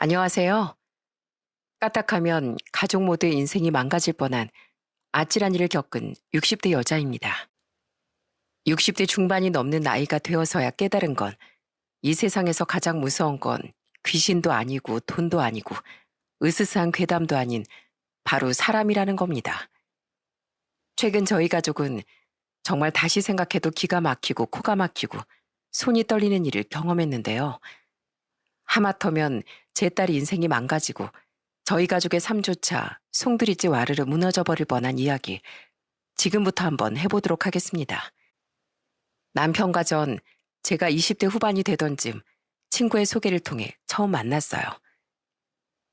안녕하세요. 까딱하면 가족 모두의 인생이 망가질 뻔한 아찔한 일을 겪은 60대 여자입니다. 60대 중반이 넘는 나이가 되어서야 깨달은 건 이 세상에서 가장 무서운 건 귀신도 아니고 돈도 아니고 으스스한 괴담도 아닌 바로 사람이라는 겁니다. 최근 저희 가족은 정말 다시 생각해도 기가 막히고 코가 막히고 손이 떨리는 일을 경험했는데요. 하마터면 제 딸의 인생이 망가지고 저희 가족의 삶조차 송두리째 와르르 무너져 버릴 뻔한 이야기 지금부터 한번 해보도록 하겠습니다. 남편과 전 제가 20대 후반이 되던 즈음 친구의 소개를 통해 처음 만났어요.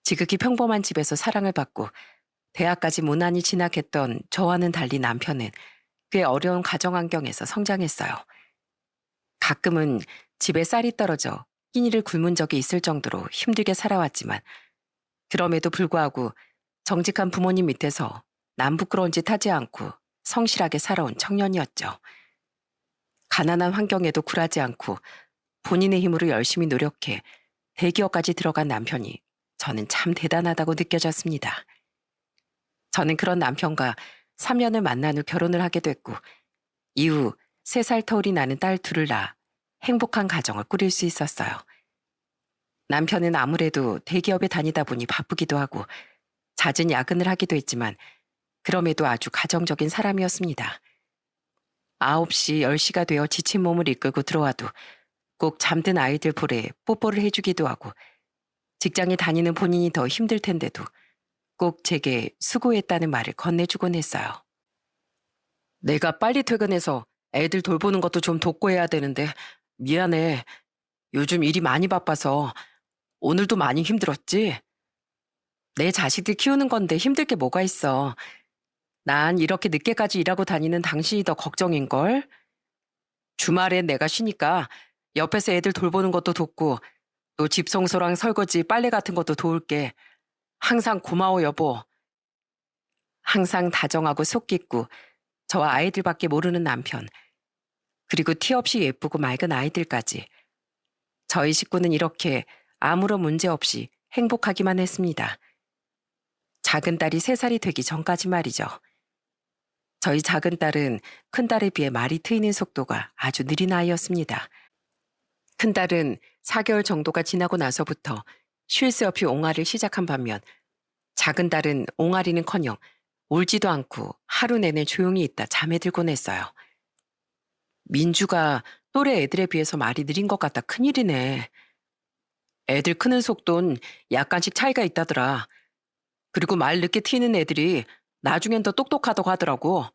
지극히 평범한 집에서 사랑을 받고 대학까지 무난히 진학했던 저와는 달리 남편은 꽤 어려운 가정 환경에서 성장했어요. 가끔은 집에 쌀이 떨어져 끼니를 굶은 적이 있을 정도로 힘들게 살아왔지만 그럼에도 불구하고 정직한 부모님 밑에서 남 부끄러운 짓 하지 않고 성실하게 살아온 청년이었죠. 가난한 환경에도 굴하지 않고 본인의 힘으로 열심히 노력해 대기업까지 들어간 남편이 저는 참 대단하다고 느껴졌습니다. 저는 그런 남편과 3년을 만난 후 결혼을 하게 됐고 이후 3살 터울이 나는 딸 둘을 낳아 행복한 가정을 꾸릴 수 있었어요. 남편은 아무래도 대기업에 다니다 보니 바쁘기도 하고 잦은 야근을 하기도 했지만 그럼에도 아주 가정적인 사람이었습니다. 9시, 10시가 되어 지친 몸을 이끌고 들어와도 꼭 잠든 아이들 볼에 뽀뽀를 해주기도 하고 직장에 다니는 본인이 더 힘들 텐데도 꼭 제게 수고했다는 말을 건네주곤 했어요. 내가 빨리 퇴근해서 애들 돌보는 것도 좀 돕고 해야 되는데 미안해. 요즘 일이 많이 바빠서 오늘도 많이 힘들었지? 내 자식들 키우는 건데 힘들 게 뭐가 있어. 난 이렇게 늦게까지 일하고 다니는 당신이 더 걱정인걸? 주말엔 내가 쉬니까 옆에서 애들 돌보는 것도 돕고 또 집 청소랑 설거지, 빨래 같은 것도 도울게. 항상 고마워 여보. 항상 다정하고 속 깊고 저와 아이들밖에 모르는 남편. 그리고 티 없이 예쁘고 맑은 아이들까지. 저희 식구는 이렇게 아무런 문제 없이 행복하기만 했습니다. 작은 딸이 3살이 되기 전까지 말이죠. 저희 작은 딸은 큰 딸에 비해 말이 트이는 속도가 아주 느린 아이였습니다. 큰 딸은 4개월 정도가 지나고 나서부터 쉴 새 없이 옹알이를 시작한 반면 작은 딸은 옹알이는커녕 울지도 않고 하루 내내 조용히 있다 잠에 들곤 했어요. 민주가 또래 애들에 비해서 말이 느린 것 같다 큰일이네. 애들 크는 속도는 약간씩 차이가 있다더라. 그리고 말 늦게 튀는 애들이 나중엔 더 똑똑하다고 하더라고.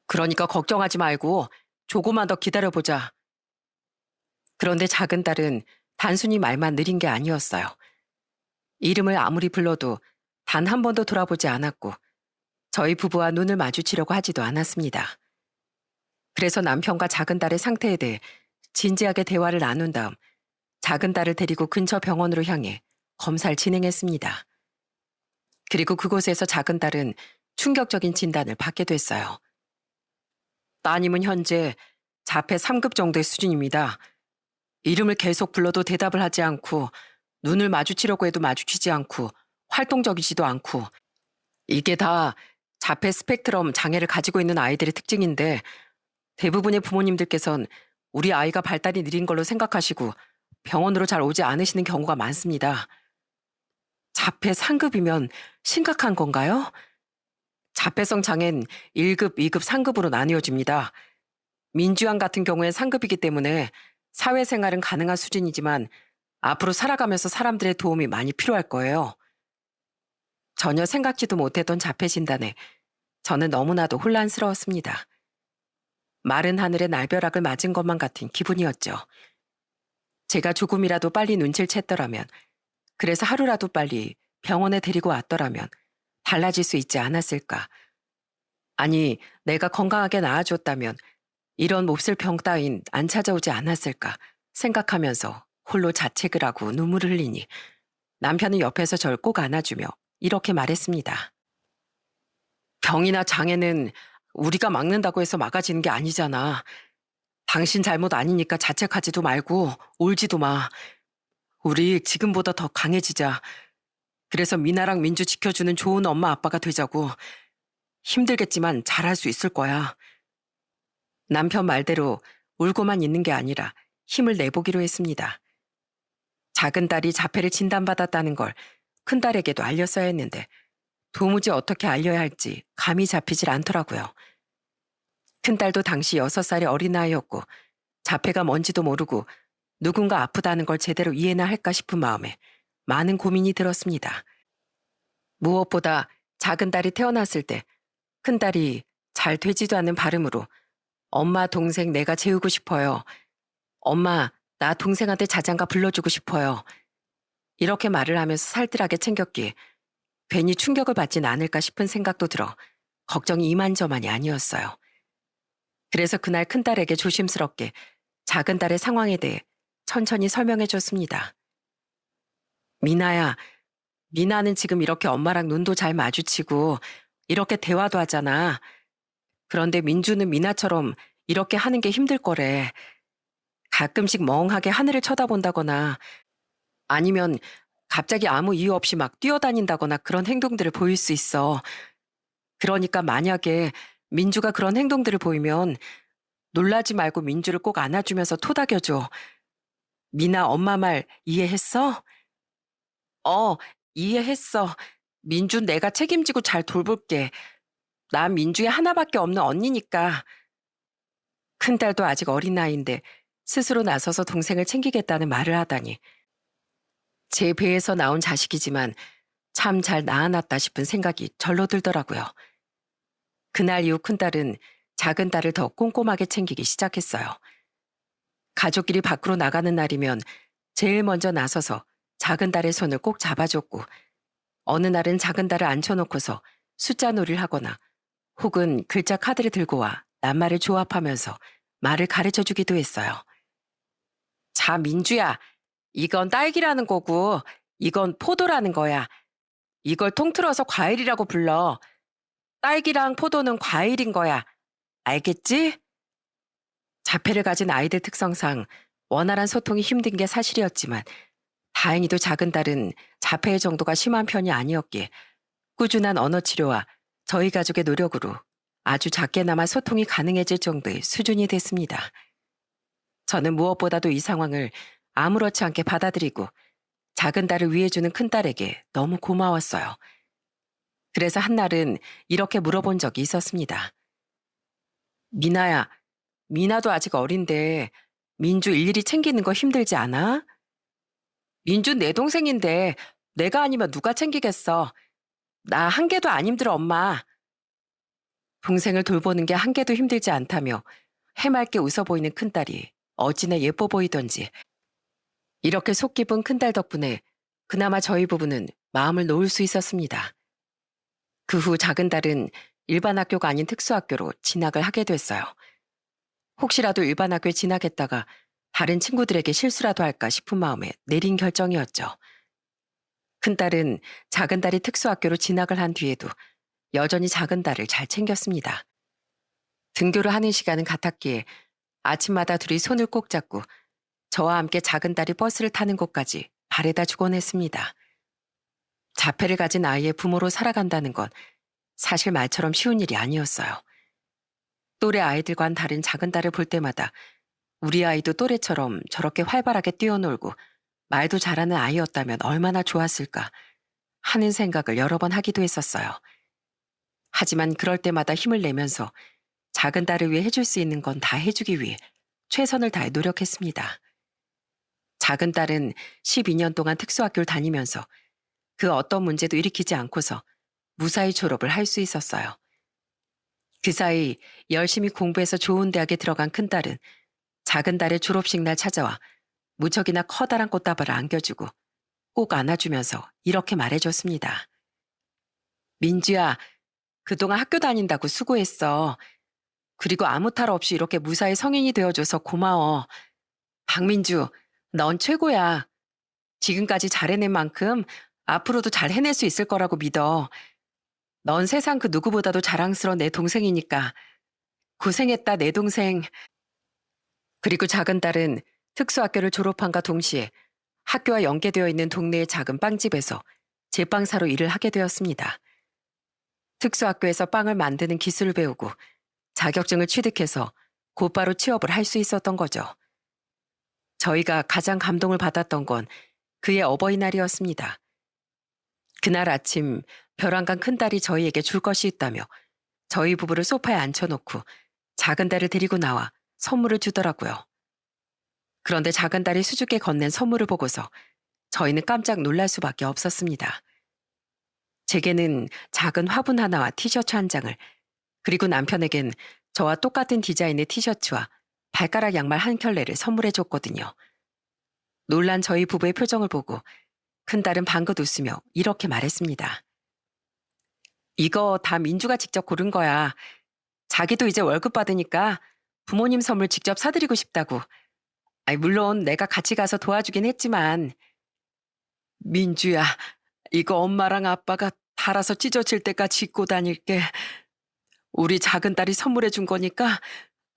그러니까 걱정하지 말고 조금만 더 기다려보자. 그런데 작은 딸은 단순히 말만 느린 게 아니었어요. 이름을 아무리 불러도 단 한 번도 돌아보지 않았고 저희 부부와 눈을 마주치려고 하지도 않았습니다. 그래서 남편과 작은 딸의 상태에 대해 진지하게 대화를 나눈 다음 작은 딸을 데리고 근처 병원으로 향해 검사를 진행했습니다. 그리고 그곳에서 작은 딸은 충격적인 진단을 받게 됐어요. 따님은 현재 자폐 3급 정도의 수준입니다. 이름을 계속 불러도 대답을 하지 않고 눈을 마주치려고 해도 마주치지 않고 활동적이지도 않고 이게 다 자폐 스펙트럼 장애를 가지고 있는 아이들의 특징인데 대부분의 부모님들께선 우리 아이가 발달이 느린 걸로 생각하시고 병원으로 잘 오지 않으시는 경우가 많습니다. 자폐 3급이면 심각한 건가요? 자폐성 장애는 1급, 2급, 3급으로 나뉘어집니다. 민주양 같은 경우엔 3급이기 때문에 사회생활은 가능한 수준이지만 앞으로 살아가면서 사람들의 도움이 많이 필요할 거예요. 전혀 생각지도 못했던 자폐 진단에 저는 너무나도 혼란스러웠습니다. 마른 하늘에 날벼락을 맞은 것만 같은 기분이었죠. 제가 조금이라도 빨리 눈치를 챘더라면, 그래서 하루라도 빨리 병원에 데리고 왔더라면 달라질 수 있지 않았을까. 아니, 내가 건강하게 나아졌다면 이런 몹쓸 병 따윈 안 찾아오지 않았을까 생각하면서 홀로 자책을 하고 눈물을 흘리니 남편은 옆에서 절 꼭 안아주며 이렇게 말했습니다. 병이나 장애는 우리가 막는다고 해서 막아지는 게 아니잖아. 당신 잘못 아니니까 자책하지도 말고 울지도 마. 우리 지금보다 더 강해지자. 그래서 미나랑 민주 지켜주는 좋은 엄마 아빠가 되자고. 힘들겠지만 잘할 수 있을 거야. 남편 말대로 울고만 있는 게 아니라 힘을 내보기로 했습니다. 작은 딸이 자폐를 진단받았다는 걸 큰딸에게도 알렸어야 했는데 도무지 어떻게 알려야 할지 감이 잡히질 않더라고요. 큰딸도 당시 6살의 어린아이였고 자폐가 뭔지도 모르고 누군가 아프다는 걸 제대로 이해나 할까 싶은 마음에 많은 고민이 들었습니다. 무엇보다 작은 딸이 태어났을 때 큰딸이 잘 되지도 않는 발음으로 엄마 동생 내가 재우고 싶어요. 엄마 나 동생한테 자장가 불러주고 싶어요. 이렇게 말을 하면서 살뜰하게 챙겼기에 괜히 충격을 받진 않을까 싶은 생각도 들어 걱정이 이만저만이 아니었어요. 그래서 그날 큰딸에게 조심스럽게 작은 딸의 상황에 대해 천천히 설명해 줬습니다. 미나야, 미나는 지금 이렇게 엄마랑 눈도 잘 마주치고 이렇게 대화도 하잖아. 그런데 민주는 미나처럼 이렇게 하는 게 힘들 거래. 가끔씩 멍하게 하늘을 쳐다본다거나 아니면 갑자기 아무 이유 없이 막 뛰어다닌다거나 그런 행동들을 보일 수 있어. 그러니까 만약에 민주가 그런 행동들을 보이면 놀라지 말고 민주를 꼭 안아주면서 토닥여줘. 미나 엄마 말 이해했어? 이해했어. 민준 내가 책임지고 잘 돌볼게. 난 민주의 하나밖에 없는 언니니까. 큰딸도 아직 어린아이인데 스스로 나서서 동생을 챙기겠다는 말을 하다니. 제 배에서 나온 자식이지만 참 잘 낳아놨다 싶은 생각이 절로 들더라고요. 그날 이후 큰딸은 작은 딸을 더 꼼꼼하게 챙기기 시작했어요. 가족끼리 밖으로 나가는 날이면 제일 먼저 나서서 작은 딸의 손을 꼭 잡아줬고 어느 날은 작은 딸을 앉혀놓고서 숫자 놀이를 하거나 혹은 글자 카드를 들고 와 낱말을 조합하면서 말을 가르쳐주기도 했어요. 자, 민주야. 이건 딸기라는 거고 이건 포도라는 거야. 이걸 통틀어서 과일이라고 불러. 딸기랑 포도는 과일인 거야. 알겠지? 자폐를 가진 아이들 특성상 원활한 소통이 힘든 게 사실이었지만 다행히도 작은 딸은 자폐의 정도가 심한 편이 아니었기에 꾸준한 언어 치료와 저희 가족의 노력으로 아주 작게나마 소통이 가능해질 정도의 수준이 됐습니다. 저는 무엇보다도 이 상황을 아무렇지 않게 받아들이고 작은 딸을 위해주는 큰딸에게 너무 고마웠어요. 그래서 한날은 이렇게 물어본 적이 있었습니다. 미나야, 미나도 아직 어린데 민주 일일이 챙기는 거 힘들지 않아? 민주 내 동생인데 내가 아니면 누가 챙기겠어. 나 한 개도 안 힘들어, 엄마. 동생을 돌보는 게 한 개도 힘들지 않다며 해맑게 웃어 보이는 큰딸이 어찌나 예뻐 보이던지 이렇게 속 깊은 큰딸 덕분에 그나마 저희 부부는 마음을 놓을 수 있었습니다. 그 후 작은 딸은 일반 학교가 아닌 특수학교로 진학을 하게 됐어요. 혹시라도 일반 학교에 진학했다가 다른 친구들에게 실수라도 할까 싶은 마음에 내린 결정이었죠. 큰딸은 작은 딸이 특수학교로 진학을 한 뒤에도 여전히 작은 딸을 잘 챙겼습니다. 등교를 하는 시간은 같았기에 아침마다 둘이 손을 꼭 잡고 저와 함께 작은 딸이 버스를 타는 곳까지 바래다 주곤 했습니다. 자폐를 가진 아이의 부모로 살아간다는 건 사실 말처럼 쉬운 일이 아니었어요. 또래 아이들과는 다른 작은 딸을 볼 때마다 우리 아이도 또래처럼 저렇게 활발하게 뛰어놀고 말도 잘하는 아이였다면 얼마나 좋았을까 하는 생각을 여러 번 하기도 했었어요. 하지만 그럴 때마다 힘을 내면서 작은 딸을 위해 해줄 수 있는 건 다 해주기 위해 최선을 다해 노력했습니다. 작은 딸은 12년 동안 특수학교를 다니면서 그 어떤 문제도 일으키지 않고서 무사히 졸업을 할 수 있었어요. 그 사이 열심히 공부해서 좋은 대학에 들어간 큰딸은 작은 딸의 졸업식 날 찾아와 무척이나 커다란 꽃다발을 안겨주고 꼭 안아주면서 이렇게 말해줬습니다. 민주야, 그동안 학교 다닌다고 수고했어. 그리고 아무 탈 없이 이렇게 무사히 성인이 되어줘서 고마워. 박민주, 넌 최고야. 지금까지 잘해낸 만큼 앞으로도 잘 해낼 수 있을 거라고 믿어. 넌 세상 그 누구보다도 자랑스러운 내 동생이니까. 고생했다, 내 동생. 그리고 작은 딸은 특수학교를 졸업한과 동시에 학교와 연계되어 있는 동네의 작은 빵집에서 제빵사로 일을 하게 되었습니다. 특수학교에서 빵을 만드는 기술을 배우고 자격증을 취득해서 곧바로 취업을 할 수 있었던 거죠. 저희가 가장 감동을 받았던 건 그의 어버이날이었습니다. 그날 아침 벼랑간 큰딸이 저희에게 줄 것이 있다며 저희 부부를 소파에 앉혀놓고 작은 딸을 데리고 나와 선물을 주더라고요. 그런데 작은 딸이 수줍게 건넨 선물을 보고서 저희는 깜짝 놀랄 수밖에 없었습니다. 제게는 작은 화분 하나와 티셔츠 한 장을, 그리고 남편에겐 저와 똑같은 디자인의 티셔츠와 발가락 양말 한 켤레를 선물해 줬거든요. 놀란 저희 부부의 표정을 보고 큰딸은 방긋 웃으며 이렇게 말했습니다. 이거 다 민주가 직접 고른 거야. 자기도 이제 월급 받으니까 부모님 선물 직접 사드리고 싶다고. 아니, 물론 내가 같이 가서 도와주긴 했지만. 민주야, 이거 엄마랑 아빠가 달아서 찢어질 때까지 입고 다닐게. 우리 작은 딸이 선물해 준 거니까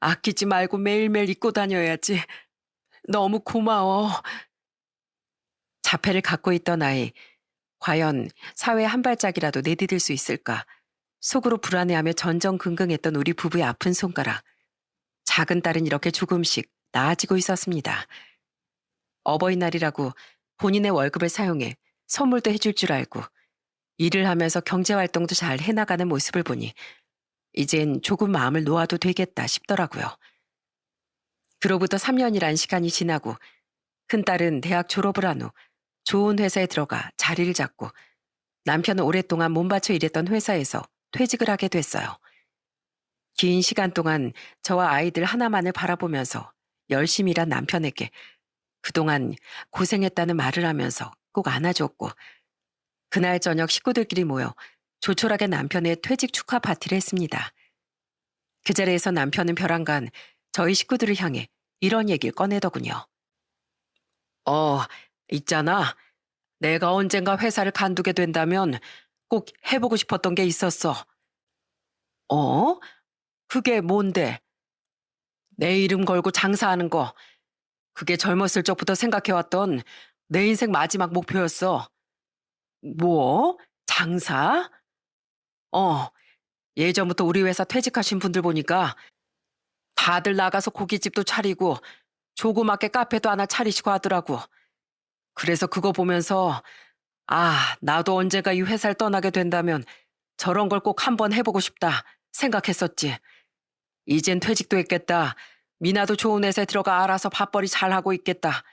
아끼지 말고 매일매일 입고 다녀야지. 너무 고마워. 자폐를 갖고 있던 아이, 과연 사회에 한 발짝이라도 내디딜 수 있을까? 속으로 불안해하며 전전긍긍했던 우리 부부의 아픈 손가락. 작은 딸은 이렇게 조금씩 나아지고 있었습니다. 어버이날이라고 본인의 월급을 사용해 선물도 해줄 줄 알고 일을 하면서 경제활동도 잘 해나가는 모습을 보니 이젠 조금 마음을 놓아도 되겠다 싶더라고요. 그로부터 3년이란 시간이 지나고 큰딸은 대학 졸업을 한 후 좋은 회사에 들어가 자리를 잡고 남편은 오랫동안 몸바쳐 일했던 회사에서 퇴직을 하게 됐어요. 긴 시간 동안 저와 아이들 하나만을 바라보면서 열심히 일한 남편에게 그동안 고생했다는 말을 하면서 꼭 안아줬고, 그날 저녁 식구들끼리 모여 조촐하게 남편의 퇴직 축하 파티를 했습니다. 그 자리에서 남편은 벼랑간 저희 식구들을 향해 이런 얘기를 꺼내더군요. 있잖아. 내가 언젠가 회사를 간두게 된다면 꼭 해보고 싶었던 게 있었어. 어? 그게 뭔데? 내 이름 걸고 장사하는 거. 그게 젊었을 적부터 생각해왔던 내 인생 마지막 목표였어. 뭐? 장사? 어, 예전부터 우리 회사 퇴직하신 분들 보니까 다들 나가서 고깃집도 차리고 조그맣게 카페도 하나 차리시고 하더라고. 그래서 그거 보면서 나도 언젠가 이 회사를 떠나게 된다면 저런 걸 꼭 한번 해보고 싶다 생각했었지. 이젠 퇴직도 했겠다. 미나도 좋은 회사에 들어가 알아서 밥벌이 잘하고 있겠다.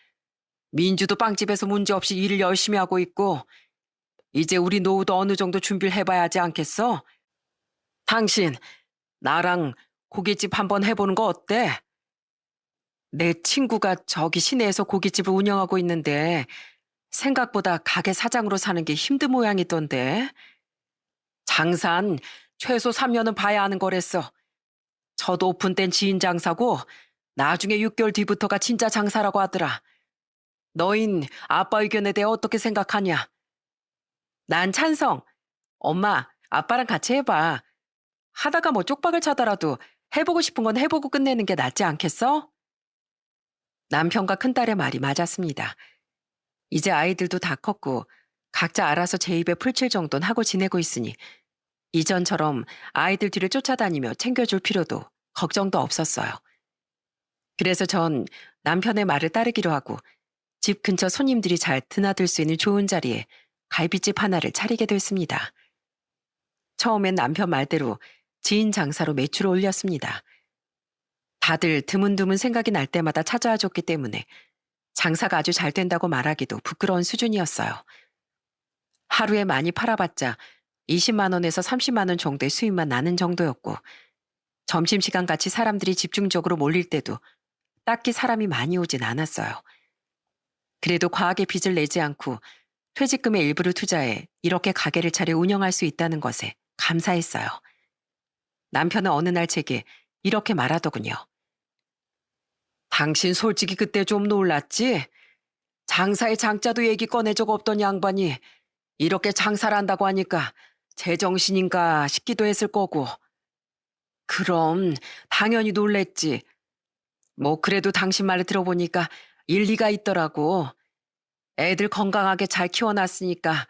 민주도 빵집에서 문제없이 일을 열심히 하고 있고 이제 우리 노후도 어느 정도 준비를 해봐야 하지 않겠어? 당신 나랑 고깃집 한번 해보는 거 어때? 내 친구가 저기 시내에서 고깃집을 운영하고 있는데 생각보다 가게 사장으로 사는 게 힘든 모양이던데. 장사는 최소 3년은 봐야 하는 거랬어. 첫 오픈 땐 지인 장사고 나중에 6개월 뒤부터가 진짜 장사라고 하더라. 너흰 아빠 의견에 대해 어떻게 생각하냐? 난 찬성. 엄마, 아빠랑 같이 해봐. 하다가 뭐 쪽박을 차더라도 해보고 싶은 건 해보고 끝내는 게 낫지 않겠어? 남편과 큰딸의 말이 맞았습니다. 이제 아이들도 다 컸고 각자 알아서 제 입에 풀칠 정도는 하고 지내고 있으니 이전처럼 아이들 뒤를 쫓아다니며 챙겨줄 필요도 걱정도 없었어요. 그래서 전 남편의 말을 따르기로 하고 집 근처 손님들이 잘 드나들 수 있는 좋은 자리에 갈비집 하나를 차리게 됐습니다. 처음엔 남편 말대로 지인 장사로 매출을 올렸습니다. 다들 드문드문 생각이 날 때마다 찾아와 줬기 때문에 장사가 아주 잘 된다고 말하기도 부끄러운 수준이었어요. 하루에 많이 팔아봤자 20만 원에서 30만 원 정도의 수입만 나는 정도였고 점심시간 같이 사람들이 집중적으로 몰릴 때도 딱히 사람이 많이 오진 않았어요. 그래도 과하게 빚을 내지 않고 퇴직금의 일부를 투자해 이렇게 가게를 차려 운영할 수 있다는 것에 감사했어요. 남편은 어느 날 제게 이렇게 말하더군요. 당신 솔직히 그때 좀 놀랐지? 장사의 장자도 얘기 꺼내 적 없던 양반이 이렇게 장사를 한다고 하니까 제정신인가 싶기도 했을 거고. 그럼 당연히 놀랬지. 뭐 그래도 당신 말을 들어보니까 일리가 있더라고. 애들 건강하게 잘 키워놨으니까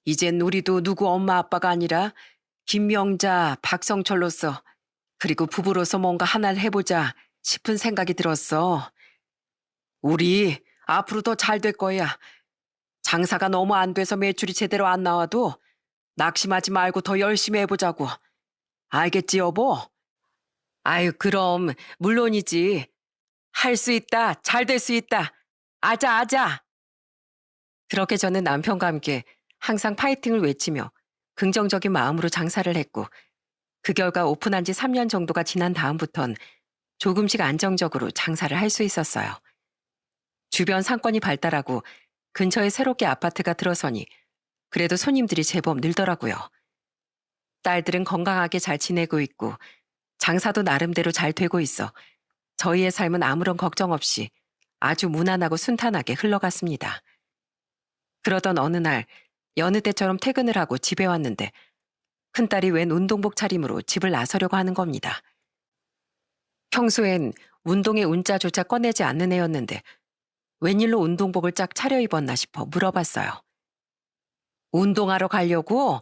이젠 우리도 누구 엄마 아빠가 아니라 김명자, 박성철로서 그리고 부부로서 뭔가 하나를 해보자 싶은 생각이 들었어. 우리 앞으로 더 잘 될 거야. 장사가 너무 안 돼서 매출이 제대로 안 나와도 낙심하지 말고 더 열심히 해보자고. 알겠지, 여보? 아유, 그럼 물론이지. 할 수 있다. 잘 될 수 있다. 아자, 아자. 그렇게 저는 남편과 함께 항상 파이팅을 외치며 긍정적인 마음으로 장사를 했고 그 결과 오픈한 지 3년 정도가 지난 다음부턴 조금씩 안정적으로 장사를 할 수 있었어요. 주변 상권이 발달하고 근처에 새롭게 아파트가 들어서니 그래도 손님들이 제법 늘더라고요. 딸들은 건강하게 잘 지내고 있고 장사도 나름대로 잘 되고 있어 저희의 삶은 아무런 걱정 없이 아주 무난하고 순탄하게 흘러갔습니다. 그러던 어느 날 여느 때처럼 퇴근을 하고 집에 왔는데 큰딸이 웬 운동복 차림으로 집을 나서려고 하는 겁니다. 평소엔 운동의 운자조차 꺼내지 않는 애였는데 웬일로 운동복을 쫙 차려입었나 싶어 물어봤어요. 운동하러 가려고?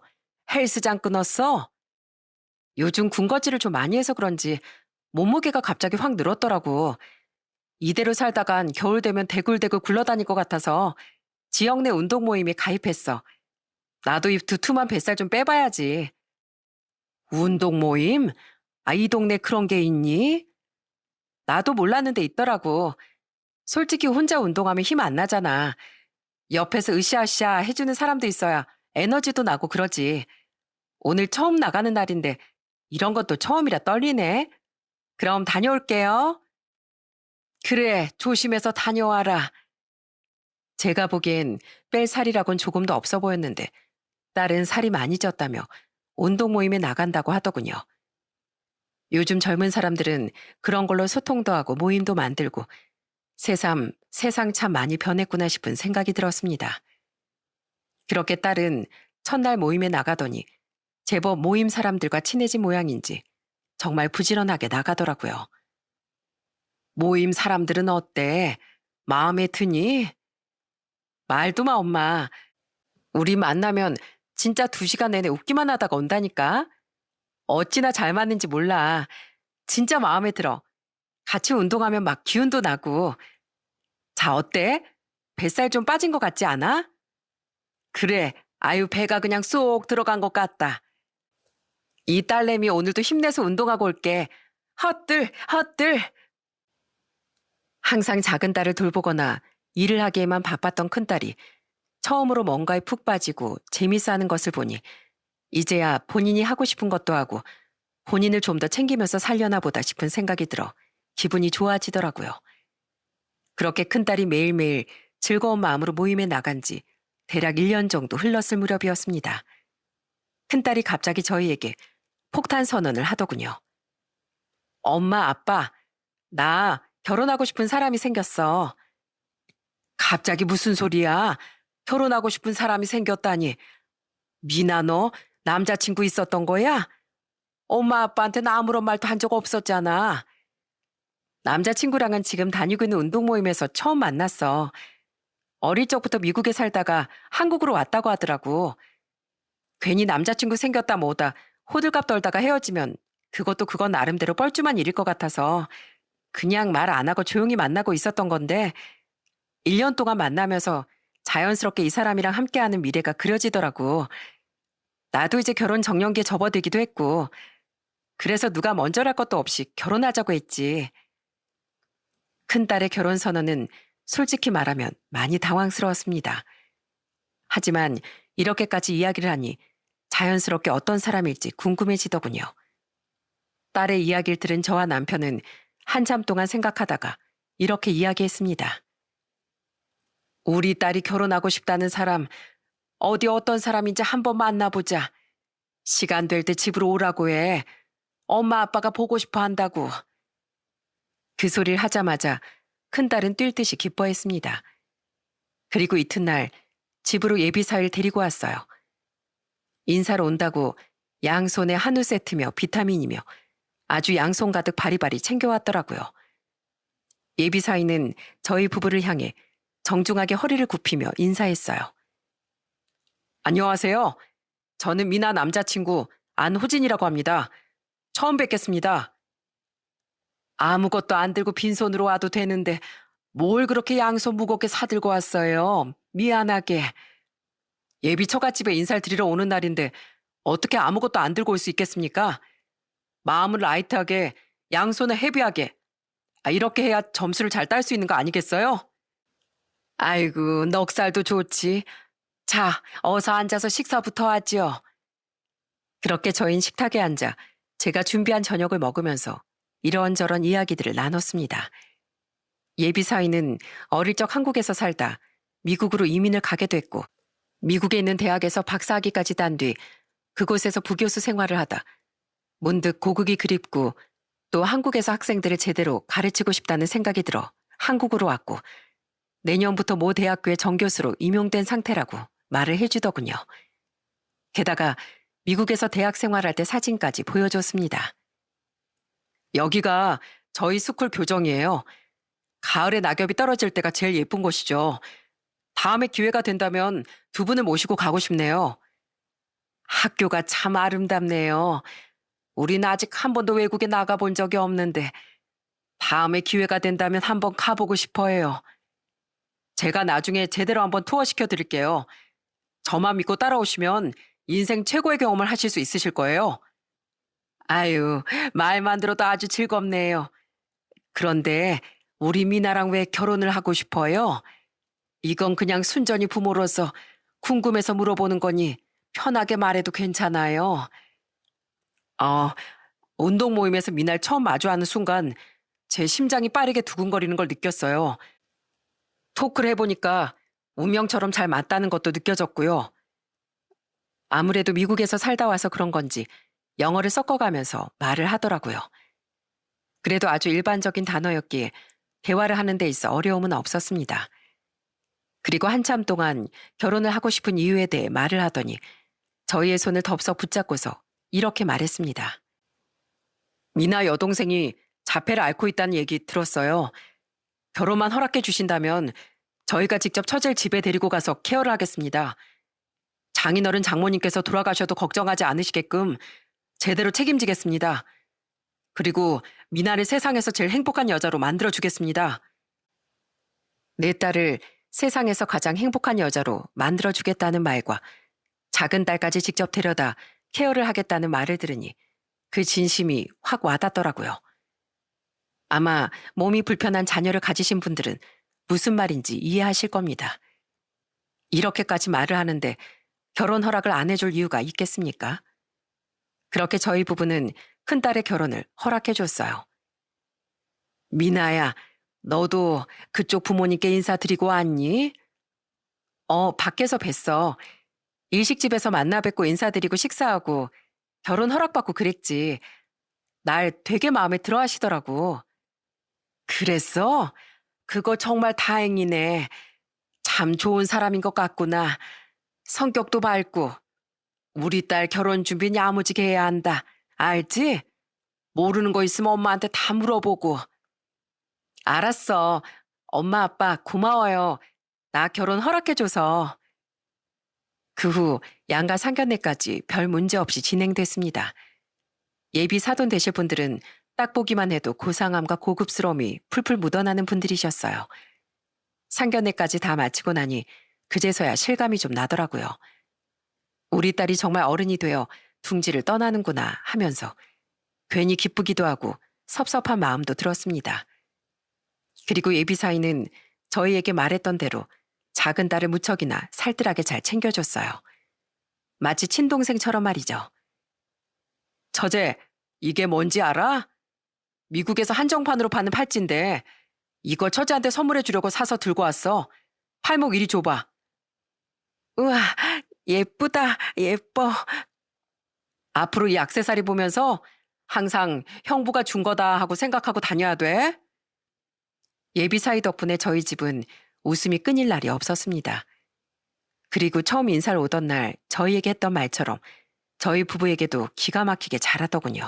헬스장 끊었어? 요즘 군것질을 좀 많이 해서 그런지 몸무게가 갑자기 확 늘었더라고. 이대로 살다간 겨울 되면 대굴대굴 굴러다닐 것 같아서 지역 내 운동 모임에 가입했어. 나도 이 두툼한 뱃살 좀 빼봐야지. 운동 모임? 아, 이 동네 그런 게 있니? 나도 몰랐는데 있더라고. 솔직히 혼자 운동하면 힘 안 나잖아. 옆에서 으쌰으쌰 해주는 사람도 있어야 에너지도 나고 그러지. 오늘 처음 나가는 날인데 이런 것도 처음이라 떨리네. 그럼 다녀올게요. 그래, 조심해서 다녀와라. 제가 보기엔 뺄 살이라곤 조금도 없어 보였는데 딸은 살이 많이 쪘다며 운동 모임에 나간다고 하더군요. 요즘 젊은 사람들은 그런 걸로 소통도 하고 모임도 만들고 새삼 세상 참 많이 변했구나 싶은 생각이 들었습니다. 그렇게 딸은 첫날 모임에 나가더니 제법 모임 사람들과 친해진 모양인지 정말 부지런하게 나가더라고요. 모임 사람들은 어때? 마음에 드니? 말도 마, 엄마. 우리 만나면 진짜 2시간 내내 웃기만 하다가 온다니까? 어찌나 잘 맞는지 몰라. 진짜 마음에 들어. 같이 운동하면 막 기운도 나고. 자, 어때? 뱃살 좀 빠진 것 같지 않아? 그래. 아유, 배가 그냥 쏙 들어간 것 같다. 이 딸내미 오늘도 힘내서 운동하고 올게. 헛들, 헛들. 항상 작은 딸을 돌보거나 일을 하기에만 바빴던 큰딸이 처음으로 뭔가에 푹 빠지고 재밌어 하는 것을 보니 이제야 본인이 하고 싶은 것도 하고 본인을 좀 더 챙기면서 살려나 보다 싶은 생각이 들어 기분이 좋아지더라고요. 그렇게 큰딸이 매일매일 즐거운 마음으로 모임에 나간 지 대략 1년 정도 흘렀을 무렵이었습니다. 큰딸이 갑자기 저희에게 폭탄 선언을 하더군요. 엄마, 아빠, 나 결혼하고 싶은 사람이 생겼어. 갑자기 무슨 소리야? 결혼하고 싶은 사람이 생겼다니. 미나 너 남자친구 있었던 거야? 엄마 아빠한테는 아무런 말도 한 적 없었잖아. 남자친구랑은 지금 다니고 있는 운동 모임에서 처음 만났어. 어릴 적부터 미국에 살다가 한국으로 왔다고 하더라고. 괜히 남자친구 생겼다 뭐다 호들갑 떨다가 헤어지면 그것도 그건 나름대로 뻘쭘한 일일 것 같아서 그냥 말 안 하고 조용히 만나고 있었던 건데 1년 동안 만나면서 자연스럽게 이 사람이랑 함께하는 미래가 그려지더라고. 나도 이제 결혼 정년기에 접어들기도 했고 그래서 누가 먼저랄 것도 없이 결혼하자고 했지. 큰딸의 결혼 선언은 솔직히 말하면 많이 당황스러웠습니다. 하지만 이렇게까지 이야기를 하니 자연스럽게 어떤 사람일지 궁금해지더군요. 딸의 이야기를 들은 저와 남편은 한참 동안 생각하다가 이렇게 이야기했습니다. 우리 딸이 결혼하고 싶다는 사람, 어디 어떤 사람인지 한번 만나보자. 시간 될 때 집으로 오라고 해. 엄마 아빠가 보고 싶어 한다고. 그 소리를 하자마자 큰딸은 뛸 듯이 기뻐했습니다. 그리고 이튿날 집으로 예비사위를 데리고 왔어요. 인사로 온다고 양손에 한우 세트며 비타민이며 아주 양손 가득 바리바리 챙겨왔더라고요. 예비사위는 저희 부부를 향해 정중하게 허리를 굽히며 인사했어요. 안녕하세요. 저는 미나 남자친구 안호진이라고 합니다. 처음 뵙겠습니다. 아무것도 안 들고 빈손으로 와도 되는데 뭘 그렇게 양손 무겁게 사들고 왔어요. 미안하게. 예비 처갓집에 인사를 드리러 오는 날인데 어떻게 아무것도 안 들고 올 수 있겠습니까? 마음을 라이트하게, 양손을 헤비하게. 이렇게 해야 점수를 잘 딸 수 있는 거 아니겠어요? 아이고, 넉살도 좋지. 자, 어서 앉아서 식사부터 하지요. 그렇게 저희는 식탁에 앉아 제가 준비한 저녁을 먹으면서 이런저런 이야기들을 나눴습니다. 예비 사위는 어릴 적 한국에서 살다 미국으로 이민을 가게 됐고, 미국에 있는 대학에서 박사학위까지 딴 뒤 그곳에서 부교수 생활을 하다 문득 고국이 그립고 또 한국에서 학생들을 제대로 가르치고 싶다는 생각이 들어 한국으로 왔고, 내년부터 모 대학교의 정교수로 임용된 상태라고 말을 해주더군요. 게다가 미국에서 대학 생활할 때 사진까지 보여줬습니다. 여기가 저희 스쿨 교정이에요. 가을에 낙엽이 떨어질 때가 제일 예쁜 곳이죠. 다음에 기회가 된다면 두 분을 모시고 가고 싶네요. 학교가 참 아름답네요. 우린 아직 한 번도 외국에 나가본 적이 없는데 다음에 기회가 된다면 한번 가보고 싶어요. 제가 나중에 제대로 한번 투어 시켜드릴게요. 저만 믿고 따라오시면 인생 최고의 경험을 하실 수 있으실 거예요. 아유, 말만 들어도 아주 즐겁네요. 그런데 우리 미나랑 왜 결혼을 하고 싶어요? 이건 그냥 순전히 부모로서 궁금해서 물어보는 거니 편하게 말해도 괜찮아요. 어, 운동 모임에서 미나를 처음 마주하는 순간 제 심장이 빠르게 두근거리는 걸 느꼈어요. 토크를 해보니까 운명처럼 잘 맞다는 것도 느껴졌고요. 아무래도 미국에서 살다 와서 그런 건지 영어를 섞어가면서 말을 하더라고요. 그래도 아주 일반적인 단어였기에 대화를 하는 데 있어 어려움은 없었습니다. 그리고 한참 동안 결혼을 하고 싶은 이유에 대해 말을 하더니 저희의 손을 덥석 붙잡고서 이렇게 말했습니다. 미나 여동생이 자폐를 앓고 있다는 얘기 들었어요. 결혼만 허락해 주신다면 저희가 직접 처제를 집에 데리고 가서 케어를 하겠습니다. 장인어른 장모님께서 돌아가셔도 걱정하지 않으시게끔 제대로 책임지겠습니다. 그리고 미나를 세상에서 제일 행복한 여자로 만들어주겠습니다. 내 딸을 세상에서 가장 행복한 여자로 만들어주겠다는 말과 작은 딸까지 직접 데려다 케어를 하겠다는 말을 들으니 그 진심이 확 와닿더라고요. 아마 몸이 불편한 자녀를 가지신 분들은 무슨 말인지 이해하실 겁니다. 이렇게까지 말을 하는데 결혼 허락을 안 해줄 이유가 있겠습니까? 그렇게 저희 부부는 큰딸의 결혼을 허락해 줬어요. 미나야, 너도 그쪽 부모님께 인사드리고 왔니? 밖에서 뵀어. 일식집에서 만나 뵙고 인사드리고 식사하고 결혼 허락받고 그랬지. 날 되게 마음에 들어 하시더라고. 그랬어? 그거 정말 다행이네. 참 좋은 사람인 것 같구나. 성격도 밝고. 우리 딸 결혼 준비 야무지게 해야 한다. 알지? 모르는 거 있으면 엄마한테 다 물어보고. 알았어. 엄마 아빠 고마워요. 나 결혼 허락해줘서. 그 후 양가 상견례까지 별 문제 없이 진행됐습니다. 예비 사돈 되실 분들은 딱 보기만 해도 고상함과 고급스러움이 풀풀 묻어나는 분들이셨어요. 상견례까지 다 마치고 나니 그제서야 실감이 좀 나더라고요. 우리 딸이 정말 어른이 되어 둥지를 떠나는구나 하면서 괜히 기쁘기도 하고 섭섭한 마음도 들었습니다. 그리고 예비 사위는 저희에게 말했던 대로 작은 딸을 무척이나 살뜰하게 잘 챙겨줬어요. 마치 친동생처럼 말이죠. 처제, 이게 뭔지 알아? 미국에서 한정판으로 파는 팔찌인데 이걸 처제한테 선물해 주려고 사서 들고 왔어. 팔목 이리 줘봐. 우와, 예쁘다, 예뻐. 앞으로 이 액세서리 보면서 항상 형부가 준 거다 하고 생각하고 다녀야 돼. 예비 사위 덕분에 저희 집은 웃음이 끊일 날이 없었습니다. 그리고 처음 인사를 오던 날 저희에게 했던 말처럼 저희 부부에게도 기가 막히게 잘하더군요.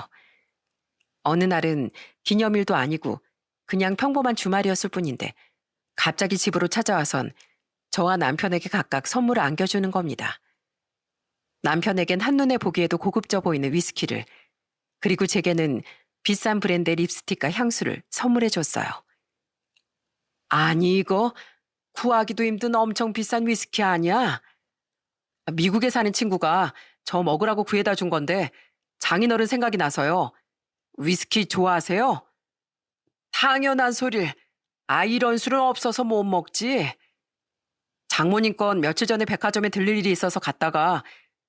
어느 날은 기념일도 아니고 그냥 평범한 주말이었을 뿐인데 갑자기 집으로 찾아와선 저와 남편에게 각각 선물을 안겨주는 겁니다. 남편에겐 한눈에 보기에도 고급져 보이는 위스키를, 그리고 제게는 비싼 브랜드의 립스틱과 향수를 선물해 줬어요. 아니, 이거 구하기도 힘든 엄청 비싼 위스키 아니야? 미국에 사는 친구가 저 먹으라고 구해다 준 건데 장인어른 생각이 나서요. 위스키 좋아하세요? 당연한 소릴. 아, 이런 술은 없어서 못 먹지. 장모님 건 며칠 전에 백화점에 들릴 일이 있어서 갔다가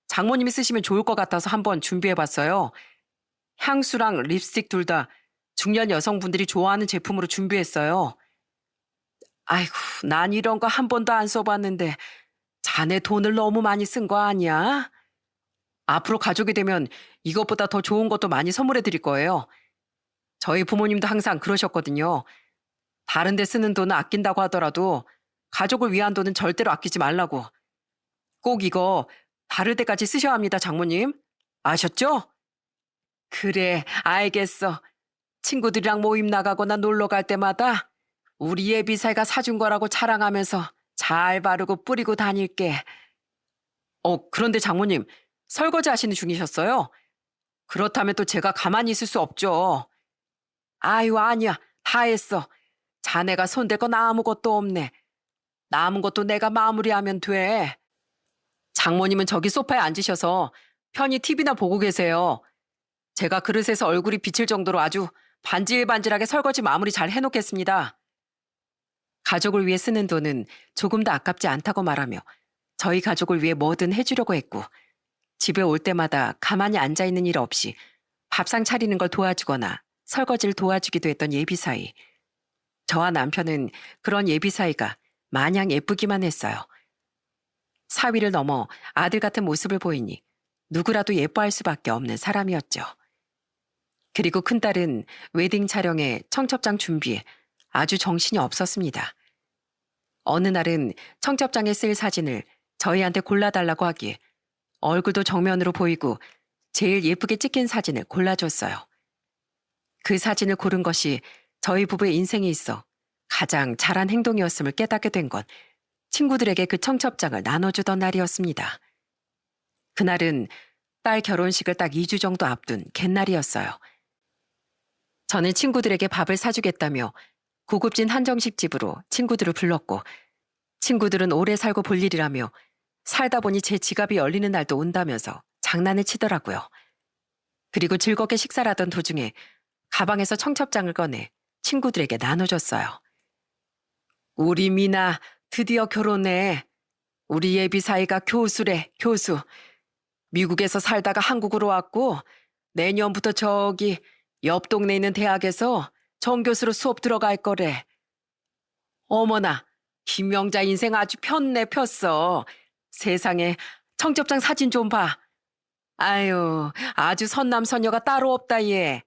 장모님이 쓰시면 좋을 것 같아서 한번 준비해봤어요. 향수랑 립스틱 둘 다 중년 여성분들이 좋아하는 제품으로 준비했어요. 아이고, 난 이런 거 한 번도 안 써봤는데 자네 돈을 너무 많이 쓴 거 아니야? 앞으로 가족이 되면 이것보다 더 좋은 것도 많이 선물해 드릴 거예요. 저희 부모님도 항상 그러셨거든요. 다른 데 쓰는 돈은 아낀다고 하더라도 가족을 위한 돈은 절대로 아끼지 말라고. 꼭 이거 다를 때까지 쓰셔야 합니다, 장모님. 아셨죠? 그래, 알겠어. 친구들이랑 모임 나가거나 놀러 갈 때마다 우리 예비사이가 사준 거라고 자랑하면서 잘 바르고 뿌리고 다닐게. 그런데 장모님, 설거지 하시는 중이셨어요? 그렇다면 또 제가 가만히 있을 수 없죠. 아유, 아니야. 다 했어. 자네가 손댈 건 아무것도 없네. 남은 것도 내가 마무리하면 돼. 장모님은 저기 소파에 앉으셔서 편히 TV나 보고 계세요. 제가 그릇에서 얼굴이 비칠 정도로 아주 반질반질하게 설거지 마무리 잘 해놓겠습니다. 가족을 위해 쓰는 돈은 조금도 아깝지 않다고 말하며 저희 가족을 위해 뭐든 해주려고 했고, 집에 올 때마다 가만히 앉아있는 일 없이 밥상 차리는 걸 도와주거나 설거지를 도와주기도 했던 예비사위. 저와 남편은 그런 예비사위가 마냥 예쁘기만 했어요. 사위를 넘어 아들 같은 모습을 보이니 누구라도 예뻐할 수밖에 없는 사람이었죠. 그리고 큰딸은 웨딩 촬영에 청첩장 준비에 아주 정신이 없었습니다. 어느 날은 청첩장에 쓸 사진을 저희한테 골라달라고 하기에 얼굴도 정면으로 보이고 제일 예쁘게 찍힌 사진을 골라줬어요. 그 사진을 고른 것이 저희 부부의 인생에 있어 가장 잘한 행동이었음을 깨닫게 된 건 친구들에게 그 청첩장을 나눠주던 날이었습니다. 그날은 딸 결혼식을 딱 2주 정도 앞둔 갯날이었어요. 저는 친구들에게 밥을 사주겠다며 고급진 한정식 집으로 친구들을 불렀고, 친구들은 오래 살고 볼 일이라며 살다 보니 제 지갑이 열리는 날도 온다면서 장난을 치더라고요. 그리고 즐겁게 식사를 하던 도중에 가방에서 청첩장을 꺼내 친구들에게 나눠줬어요. 우리 미나 드디어 결혼해. 우리 예비 사이가 교수래, 교수. 미국에서 살다가 한국으로 왔고 내년부터 저기 옆 동네에 있는 대학에서 정교수로 수업 들어갈 거래. 어머나, 김명자 인생 아주 폈네, 폈어. 세상에, 청첩장 사진 좀 봐. 아유, 아주 선남선녀가 따로 없다, 얘.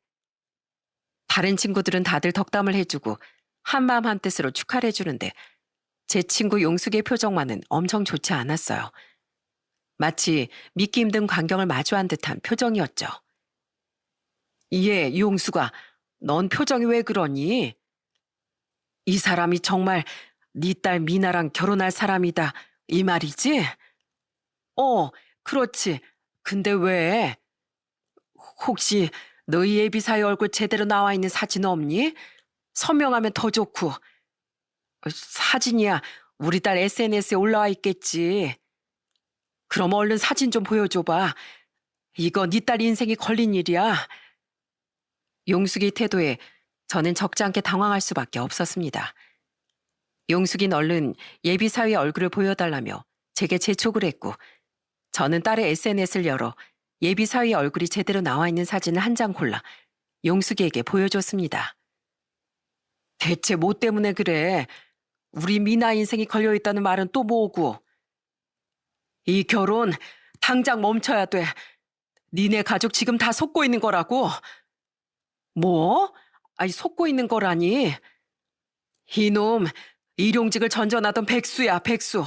다른 친구들은 다들 덕담을 해주고 한마음 한뜻으로 축하를 해주는데 제 친구 용숙의 표정만은 엄청 좋지 않았어요. 마치 믿기 힘든 광경을 마주한 듯한 표정이었죠. 예, 용숙아, 넌 표정이 왜 그러니? 이 사람이 정말 네 딸 미나랑 결혼할 사람이다, 이 말이지? 그렇지. 근데 왜? 혹시 너희 예비사의 얼굴 제대로 나와 있는 사진 없니? 서명하면 더 좋고. 사진이야, 우리 딸 SNS에 올라와 있겠지. 그럼 얼른 사진 좀 보여줘봐. 이거 네 딸 인생이 걸린 일이야. 용숙이 태도에 저는 적지 않게 당황할 수밖에 없었습니다. 용숙이는 얼른 예비사위의 얼굴을 보여달라며 제게 재촉을 했고, 저는 딸의 SNS를 열어 예비사위의 얼굴이 제대로 나와 있는 사진을 한 장 골라 용숙이에게 보여줬습니다. 대체 뭐 때문에 그래? 우리 미나 인생이 걸려있다는 말은 또 뭐고? 이 결혼 당장 멈춰야 돼. 니네 가족 지금 다 속고 있는 거라고. 뭐? 아니, 속고 있는 거라니. 이놈, 일용직을 전전하던 백수야, 백수.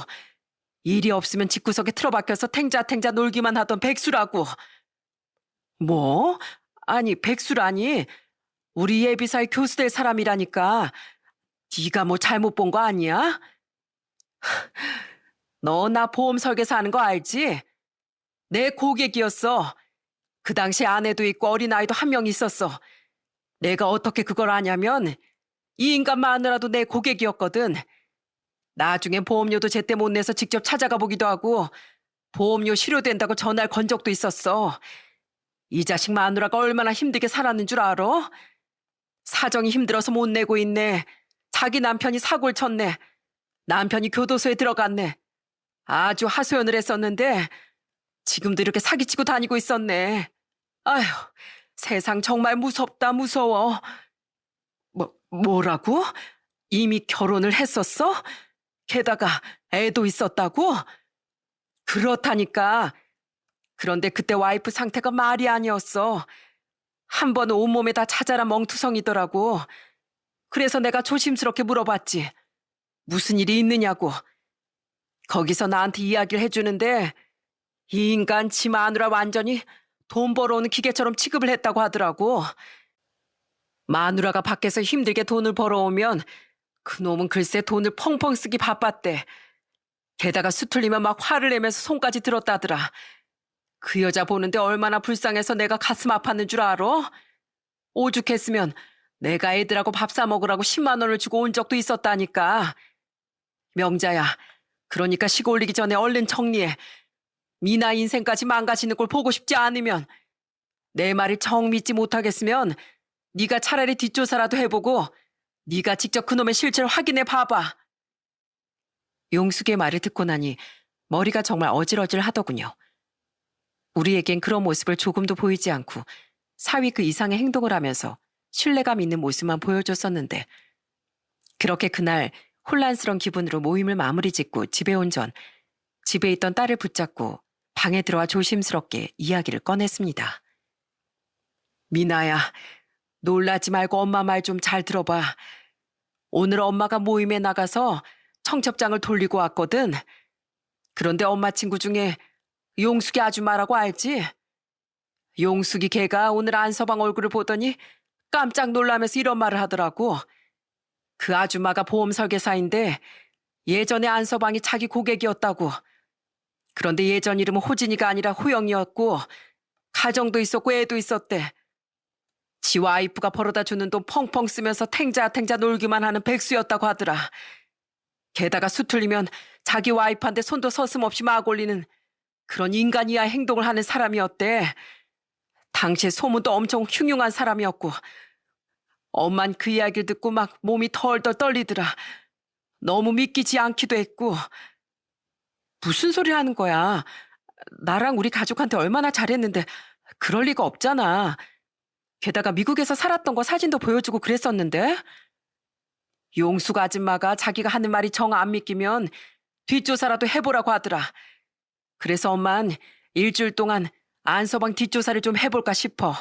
일이 없으면 집구석에 틀어박혀서 탱자탱자 놀기만 하던 백수라고. 뭐? 아니, 백수라니. 우리 예비사의 교수 될 사람이라니까. 네가 뭐 잘못 본 거 아니야? 너 나 보험 설계사 하는 거 알지? 내 고객이었어. 그 당시 아내도 있고 어린아이도 한 명 있었어. 내가 어떻게 그걸 아냐면 이 인간 마누라도 내 고객이었거든. 나중엔 보험료도 제때 못 내서 직접 찾아가 보기도 하고 보험료 실효된다고 전화를 건 적도 있었어. 이 자식 마누라가 얼마나 힘들게 살았는 줄 알아? 사정이 힘들어서 못 내고 있네. 자기 남편이 사고를 쳤네. 남편이 교도소에 들어갔네. 아주 하소연을 했었는데 지금도 이렇게 사기치고 다니고 있었네. 아휴, 세상 정말 무섭다 무서워. 뭐라고? 이미 결혼을 했었어? 게다가 애도 있었다고? 그렇다니까. 그런데 그때 와이프 상태가 말이 아니었어. 한 번은 온몸에 다 자잘한 멍투성이더라고. 그래서 내가 조심스럽게 물어봤지. 무슨 일이 있느냐고. 거기서 나한테 이야기를 해주는데 이 인간 지 마누라 완전히 돈 벌어오는 기계처럼 취급을 했다고 하더라고. 마누라가 밖에서 힘들게 돈을 벌어오면 그놈은 글쎄 돈을 펑펑 쓰기 바빴대. 게다가 수틀리면 막 화를 내면서 손까지 들었다더라. 그 여자 보는데 얼마나 불쌍해서 내가 가슴 아팠는 줄 알아? 오죽했으면 내가 애들하고 밥 사 먹으라고 10만 원을 주고 온 적도 있었다니까. 명자야, 그러니까 시고 올리기 전에 얼른 정리해. 미나 인생까지 망가지는 걸 보고 싶지 않으면 내 말을 정 믿지 못하겠으면 네가 차라리 뒷조사라도 해보고 네가 직접 그놈의 실체를 확인해 봐봐. 용숙의 말을 듣고 나니 머리가 정말 어질어질 하더군요. 우리에겐 그런 모습을 조금도 보이지 않고 사위 그 이상의 행동을 하면서 신뢰감 있는 모습만 보여줬었는데 그렇게 그날 혼란스러운 기분으로 모임을 마무리 짓고 집에 온 전 집에 있던 딸을 붙잡고 방에 들어와 조심스럽게 이야기를 꺼냈습니다. 미나야, 놀라지 말고 엄마 말 좀 잘 들어봐. 오늘 엄마가 모임에 나가서 청첩장을 돌리고 왔거든. 그런데 엄마 친구 중에 용숙이 아줌마라고 알지? 용숙이 걔가 오늘 안서방 얼굴을 보더니 깜짝 놀라면서 이런 말을 하더라고. 그 아줌마가 보험 설계사인데 예전에 안서방이 자기 고객이었다고. 그런데 예전 이름은 호진이가 아니라 호영이었고 가정도 있었고 애도 있었대. 지 와이프가 벌어다 주는 돈 펑펑 쓰면서 탱자탱자 놀기만 하는 백수였다고 하더라. 게다가 수틀리면 자기 와이프한테 손도 서슴없이 막 올리는 그런 인간 이하의 행동을 하는 사람이었대. 당시에 소문도 엄청 흉흉한 사람이었고 엄만 그 이야기를 듣고 막 몸이 덜덜 떨리더라. 너무 믿기지 않기도 했고. 무슨 소리 하는 거야. 나랑 우리 가족한테 얼마나 잘했는데 그럴 리가 없잖아. 게다가 미국에서 살았던 거 사진도 보여주고 그랬었는데. 용숙 아줌마가 자기가 하는 말이 정 안 믿기면 뒷조사라도 해보라고 하더라. 그래서 엄만 일주일 동안 안서방 뒷조사를 좀 해볼까 싶어.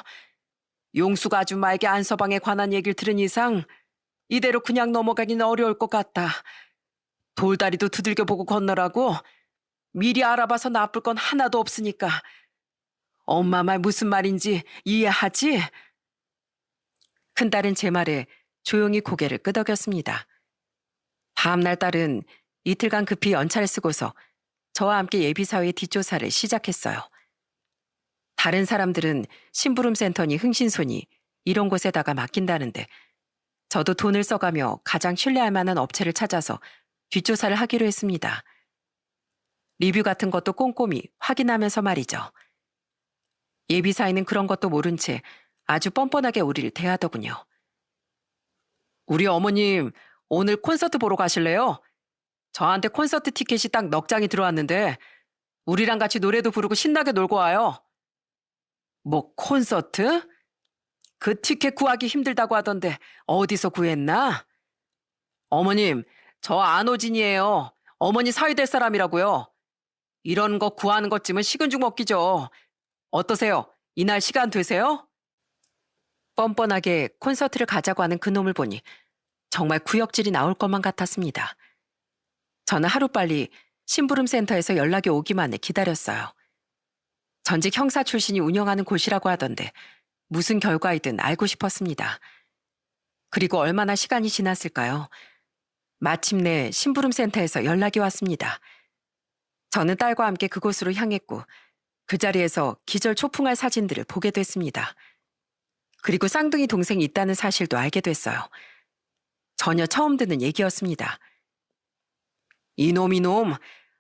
용숙 아줌마에게 안서방에 관한 얘기를 들은 이상 이대로 그냥 넘어가긴 어려울 것 같다. 돌다리도 두들겨보고 건너라고. 미리 알아봐서 나쁠 건 하나도 없으니까. 엄마 말 무슨 말인지 이해하지? 큰딸은 제 말에 조용히 고개를 끄덕였습니다. 다음날 딸은 이틀간 급히 연차를 쓰고서 저와 함께 예비사회 뒷조사를 시작했어요. 다른 사람들은 심부름센터니 흥신소니 이런 곳에다가 맡긴다는데 저도 돈을 써가며 가장 신뢰할 만한 업체를 찾아서 뒷조사를 하기로 했습니다. 리뷰 같은 것도 꼼꼼히 확인하면서 말이죠. 예비사회는 그런 것도 모른 채 아주 뻔뻔하게 우리를 대하더군요. 우리 어머님 오늘 콘서트 보러 가실래요? 저한테 콘서트 티켓이 딱 넉 장이 들어왔는데 우리랑 같이 노래도 부르고 신나게 놀고 와요. 뭐 콘서트? 그 티켓 구하기 힘들다고 하던데 어디서 구했나? 어머님, 저 안호진이에요. 어머니 사위 될 사람이라고요. 이런 거 구하는 것쯤은 식은 죽 먹기죠. 어떠세요? 이날 시간 되세요? 뻔뻔하게 콘서트를 가자고 하는 그놈을 보니 정말 구역질이 나올 것만 같았습니다. 저는 하루빨리 심부름센터에서 연락이 오기만을 기다렸어요. 전직 형사 출신이 운영하는 곳이라고 하던데 무슨 결과이든 알고 싶었습니다. 그리고 얼마나 시간이 지났을까요? 마침내 심부름센터에서 연락이 왔습니다. 저는 딸과 함께 그곳으로 향했고 그 자리에서 기절 초풍할 사진들을 보게 됐습니다. 그리고 쌍둥이 동생이 있다는 사실도 알게 됐어요. 전혀 처음 듣는 얘기였습니다. 이놈,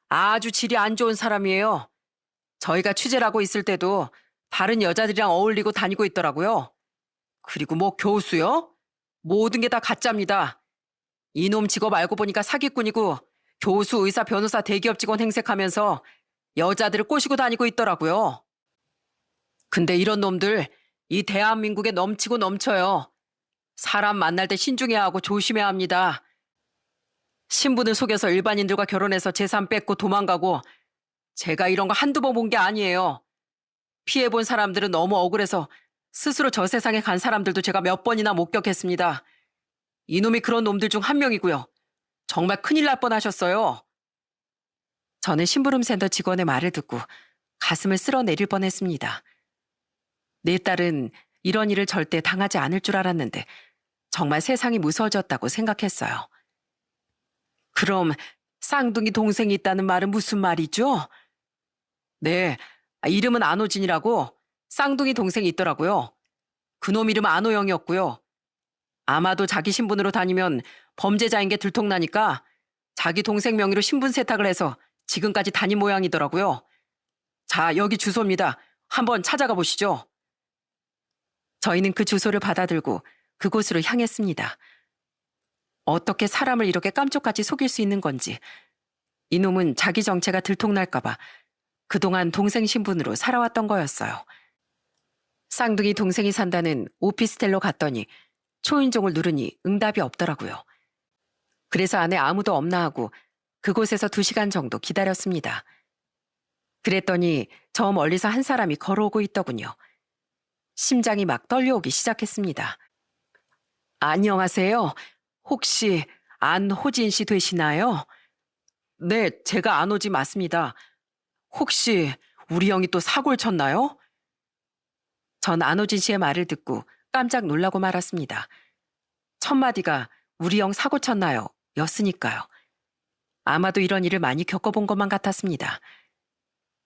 아주 질이 안 좋은 사람이에요. 저희가 취재를 하고 있을 때도 다른 여자들이랑 어울리고 다니고 있더라고요. 그리고 뭐 교수요? 모든 게 다 가짜입니다. 이놈 직업 알고 보니까 사기꾼이고 교수, 의사, 변호사, 대기업 직원 행색하면서 여자들을 꼬시고 다니고 있더라고요. 근데 이런 놈들 이 대한민국에 넘치고 넘쳐요. 사람 만날 때 신중해야 하고 조심해야 합니다. 신분을 속여서 일반인들과 결혼해서 재산 뺏고 도망가고 제가 이런 거 한두 번 본 게 아니에요. 피해본 사람들은 너무 억울해서 스스로 저 세상에 간 사람들도 제가 몇 번이나 목격했습니다. 이놈이 그런 놈들 중 한 명이고요. 정말 큰일 날 뻔하셨어요. 저는 심부름센터 직원의 말을 듣고 가슴을 쓸어내릴 뻔했습니다. 내 딸은 이런 일을 절대 당하지 않을 줄 알았는데 정말 세상이 무서워졌다고 생각했어요. 그럼 쌍둥이 동생이 있다는 말은 무슨 말이죠? 네, 이름은 안호진이라고 쌍둥이 동생이 있더라고요. 그놈 이름은 안호영이었고요. 아마도 자기 신분으로 다니면 범죄자인 게 들통나니까 자기 동생 명의로 신분 세탁을 해서 지금까지 다닌 모양이더라고요. 자, 여기 주소입니다. 한번 찾아가 보시죠. 저희는 그 주소를 받아들고 그곳으로 향했습니다. 어떻게 사람을 이렇게 깜짝같이 속일 수 있는 건지. 이놈은 자기 정체가 들통날까봐 그동안 동생 신분으로 살아왔던 거였어요. 쌍둥이 동생이 산다는 오피스텔로 갔더니 초인종을 누르니 응답이 없더라고요. 그래서 안에 아무도 없나 하고 그곳에서 2시간 정도 기다렸습니다. 그랬더니 저 멀리서 한 사람이 걸어오고 있더군요. 심장이 막 떨려오기 시작했습니다. 안녕하세요. 혹시 안호진 씨 되시나요? 네, 제가 안호진 맞습니다. 혹시 우리 형이 또 사고를 쳤나요? 전 안호진 씨의 말을 듣고 깜짝 놀라고 말았습니다. 첫 마디가 우리 형 사고 쳤나요? 였으니까요. 아마도 이런 일을 많이 겪어본 것만 같았습니다.